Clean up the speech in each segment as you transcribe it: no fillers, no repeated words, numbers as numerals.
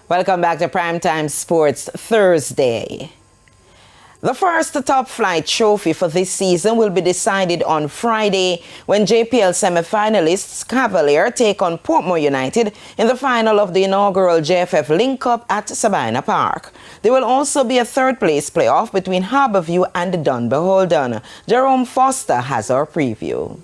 Welcome back to Primetime Sports Thursday. The first top flight trophy for this season will be decided on Friday when JPL semi-finalists Cavalier take on Portmore United in the final of the inaugural JFF Lynk Cup at Sabina Park. There will also be a third-place playoff between Harborview and Dun Beholden. Jerome Foster has our preview.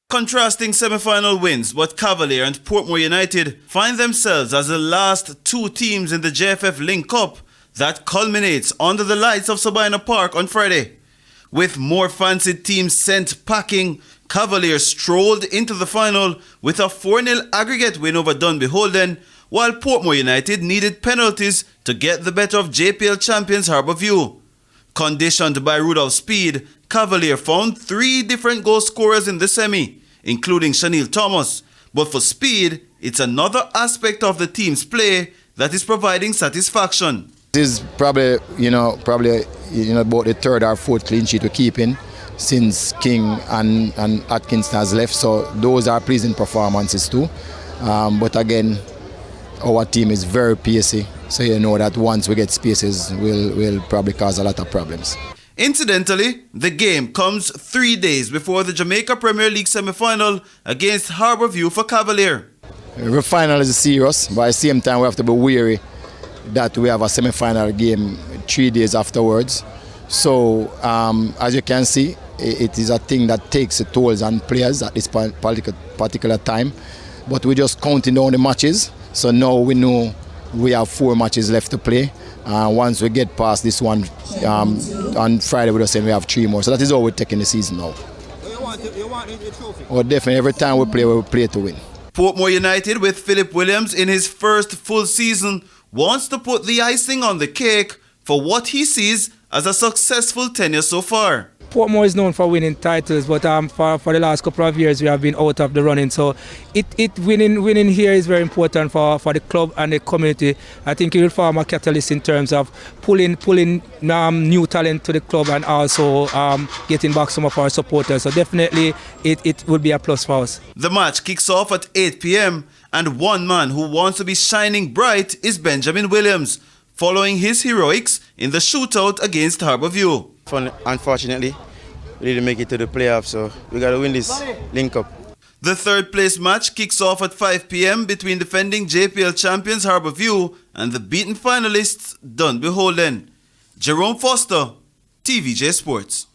Contrasting semi-final wins, but Cavalier and Portmore United find themselves as the last two teams in the JFF Lynk Cup that culminates under the lights of Sabina Park on Friday. With more fancied teams sent packing, Cavalier strolled into the final with a 4-0 aggregate win over Dun Beholden, while Portmore United needed penalties to get the better of JPL champions Harborview. Conditioned by Rudolph's speed, Cavalier found 3 different goal scorers in the semi, including Shanil Thomas. But for speed, it's another aspect of the team's play that is providing satisfaction. This is probably about the third or fourth clean sheet we're keeping since King and Atkinson has left. So those are pleasing performances too. But again, our team is very pacey. So you know that once we get spaces, we'll probably cause a lot of problems. Incidentally, the game comes 3 days before the Jamaica Premier League semi-final against Harborview for Cavalier. The final is serious, but at the same time we have to be wary that we have a semi-final game 3 days afterwards. So as you can see, it is a thing that takes a toll on players at this particular time. But we're just counting down the matches. So now we know we have 4 matches left to play. Once we get past this one, on Friday we're just saying we have 3 more. So that is how we're taking the season now. You want the trophy? Oh, definitely. Every time we play to win. Portmore United, with Philip Williams in his first full season, wants to put the icing on the cake for what he sees as a successful tenure so far. Portmore is known for winning titles, but for the last couple of years we have been out of the running. So winning here is very important for the club and the community. I think it will form a catalyst in terms of pulling new talent to the club and also getting back some of our supporters. So definitely it would be a plus for us. The match kicks off at 8 p.m. and one man who wants to be shining bright is Benjamin Williams, following his heroics in the shootout against Harborview. Unfortunately, we didn't make it to the playoffs, so we got to win this Link Up. The third place match kicks off at 5 p.m. between defending JPL champions Harborview and the beaten finalists Dun Beholden. Jerome Foster, TVJ Sports.